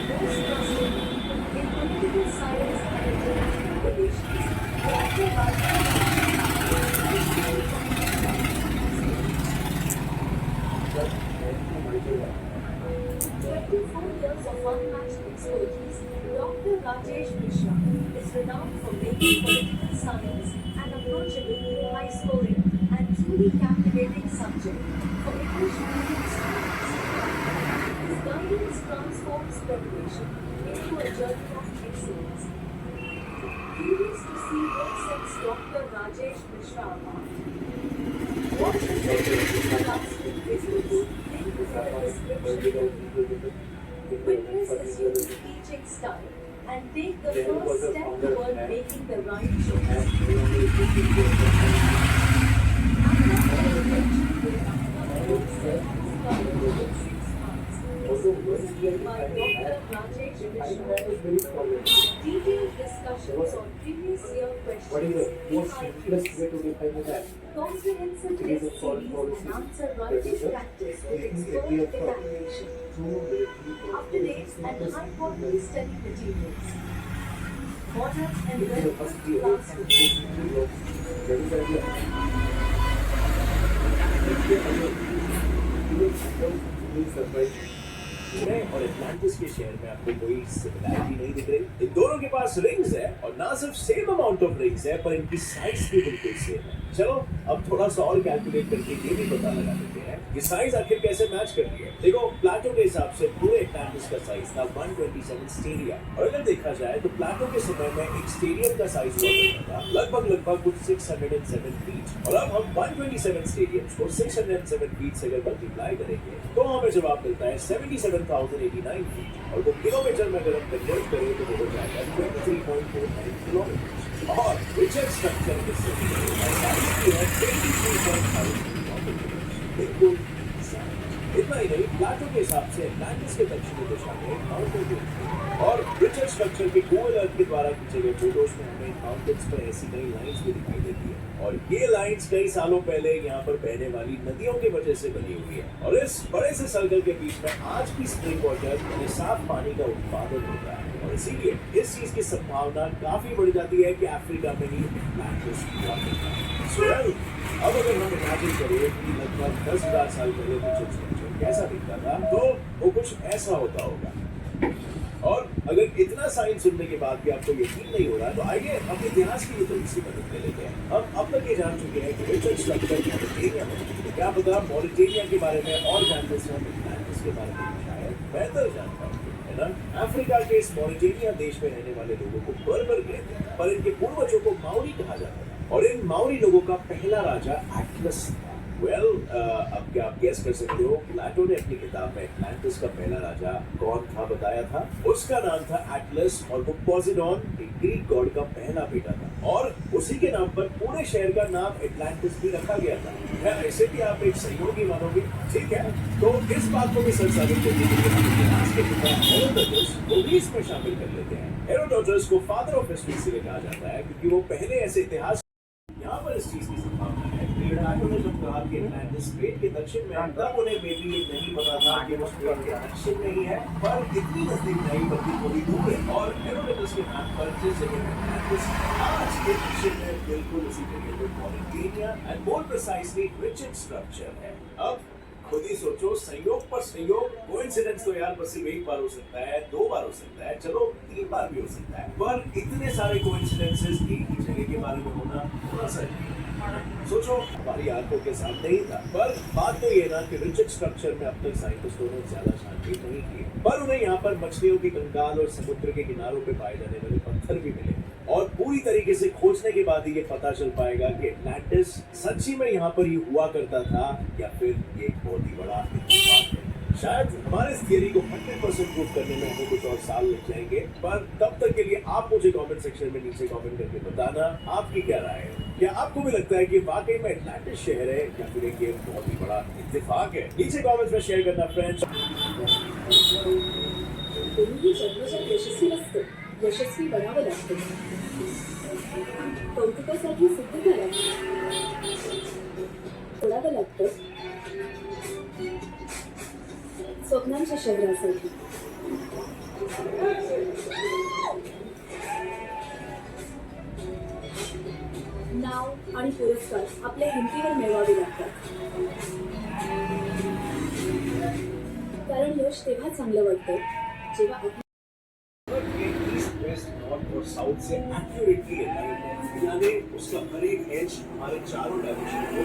most trusted in political science and international relations, Dr. Rajesh 24 years of unmatched expertise, Dr. Rajesh Mishra is renowned for making political science an approachable, high-scoring, and truly captivating subject for English medium students. His guidance transforms preparation into a journey of excellence. Curious to see what sets Dr. Rajesh Mishra apart? Watch the classroom videos linked in the description. Witness his unique teaching style and take the first step toward making the right choice. After graduation with upcoming certificate in 6 months, presented by Dr. Rajesh Mishra. Detailed discussions on previous year questions, comprehensive test series and answer writing practice with expert evaluation. Up-to-date and high-quality study materials. Modern and well-equipped classrooms. और Atlantis के शहर में आपको कोई similarity नहीं दिख रही। इन दोनों के पास रिंग्स है और ना सिर्फ सेम अमाउंट ऑफ रिंग्स है पर इनकी साइज भी बिल्कुल सेम है। चलो अब थोड़ा सा और कैलकुलेट करके ये भी पता लगा लेते हैं कि साइज आखिर कैसे मैच कर रही है। देखो प्लाटो के हिसाब से पूरे एटलांटिस का साइज था 127 स्टेडिया और अगर देखा जाए तो प्लाटो के समय में एक स्टेडियम का साइज हुआ करता था लगभग कुछ 607 फीट और अब हम 127 स्टेडियम्स को 607 फीट से अगर मल्टीप्लाई करेंगे तो हमें जवाब मिलता है 77,089 फीट और वो किलोमीटर में अगर हम कन्वर्ट करें तो वो हो जाएगा 23.49 किलोमीटर और रिचर्ड स्ट्रक्चर के बिल्कुल इतना ही नहीं प्लाटो के हिसाब से एटलांटिस के दक्षिणी दिशा में माउंटेन और रिचर्ड स्ट्रक्चर के गूगल अर्थ के द्वारा खींचे गए फोटोज में हमें माउंटेन्स पर ऐसी कई लाइंस भी दिखाई देती है और ये लाइंस कई सालों पहले यहाँ पर बहने वाली नदियों की वजह से बनी हुई है और इस बड़े से सर्कल के बीच में आज भी स्प्रिंग वाटर यानी साफ पानी का उत्पादन होता है और इसीलिए इस चीज की संभावना काफी बढ़ जाती है कि अफ्रीका में ही एटलांटिस हुआ करता है। अब अगर हम इमेजिन करें कि लगभग 10,000 साल पहले रिचर्ड स्ट्रक्चर कैसा दिखता था तो वो कुछ ऐसा होता होगा और अगर इतना साइंस सुनने के बाद भी आपको यकीन नहीं हो रहा तो आइए हम इतिहास की थोड़ी सी मदद ले लेते हैं। हम अब तक ये जान चुके हैं कि रिचर्ड स्ट्रक्चर मॉरिटेनिया में क्या पता मॉरिटेनिया के बारे में और जानने से हम एटलांटिस के बारे में शायद बेहतर जान पाएंगे है ना। अफ्रीका के इस मॉरिटेनिया देश में रहने वाले लोगों को बर्बर कहते हैं पर इनके पूर्वजों को माउरी कहा जाता है और इन माउरी लोगों का पहला राजा एटलस था। अब क्या आप गेस कर सकते हो प्लाटो ने अपनी किताब में एटलांटिस का पहला राजा कौन था बताया था? उसका नाम था एटलस और वो पोसेडॉन एक ग्रीक गॉड का पहला बेटा था और उसी के नाम पर पूरे शहर का नाम एटलांटिस भी रखा गया था। ऐसे भी आप एक सहयोगी मानोगे ठीक है तो इस बात को भी सच साबित करने के लिए हम इतिहास के पिता हेरोडोटस को भी इसमें शामिल कर लेते हैं। हेरोडोटस को फादर ऑफ हिस्ट्री इसलिए कहा जाता है क्योंकि वो पहले ऐसे इतिहास यहाँ पर इस चीज की संभावना है। प्लेटो ने जब कहा कि एटलांटिस स्पेन के दक्षिण में तब उन्हें मेबी ये नहीं पता था कि वो स्पेन के दक्षिण में ही है पर इतनी नजदीक नहीं बल्कि थोड़ी दूर है और हेरोडोटस के नाम पर जिस जगह एटलांटिस आज के दक्षिण में बिल्कुल उसी जगह पे Mauritania and more precisely Richard structure है। अब खुद ही सोचो संयोग पर संयोग कोइंसिडेंस तो यार बस सिर्फ एक बार हो सकता है 2 बार हो सकता है चलो 3 बार भी हो सकता है पर इतने सारे कोइंसिडेंसेस एक ही जगह के बारे में होना थोड़ा सा सोचो हमारी आंखों के सामने ही था पर बात तो ये ना कि रिचर्ड स्ट्रक्चर में अब तक साइंटिस्टों ने ज्यादा छानबीन नहीं की पर उन्हें यहाँ पर मछलियों की कंकाल और समुद्र के किनारों पे पाए जाने वाले पत्थर भी मिले और पूरी तरीके से खोजने के बाद ही ये पता चल पाएगा कि एटलांटिस सच्ची में यहाँ पर ही हुआ करता था या फिर एक बहुत ही बड़ा इत्तेफाक है। शायद हमारे इस थियरी को 100% प्रूव करने में हमें कुछ और साल लग जाएंगे पर तब तक के लिए आप मुझे कमेंट सेक्शन में नीचे कमेंट करके बताना आपकी क्या राय है। क्या आपको भी लगता है कि वाकई में एटलांटिस शहर है या फिर एक ये बहुत ही बड़ा इत्तेफाक है? नीचे कमेंट्स में शेयर करना फ्रेंड्स। यशस्वी बनावं लागतं कौतुकासाठी सिद्ध करावं सोडावं लागतं स्वप्नांच्या शहरासाठी. नाव आणि पुरस्कार आपल्या हिमतीवर मिळवावे लागतात, कारण यश तेव्हा चांगलं वाटतं जेव्हा आपण ईस्ट वेस्ट नॉर्थ और साउथ से एक्यूरेटली अलाइन है, यानी उसका हर एक एज हमारे चारों डायमेंशन को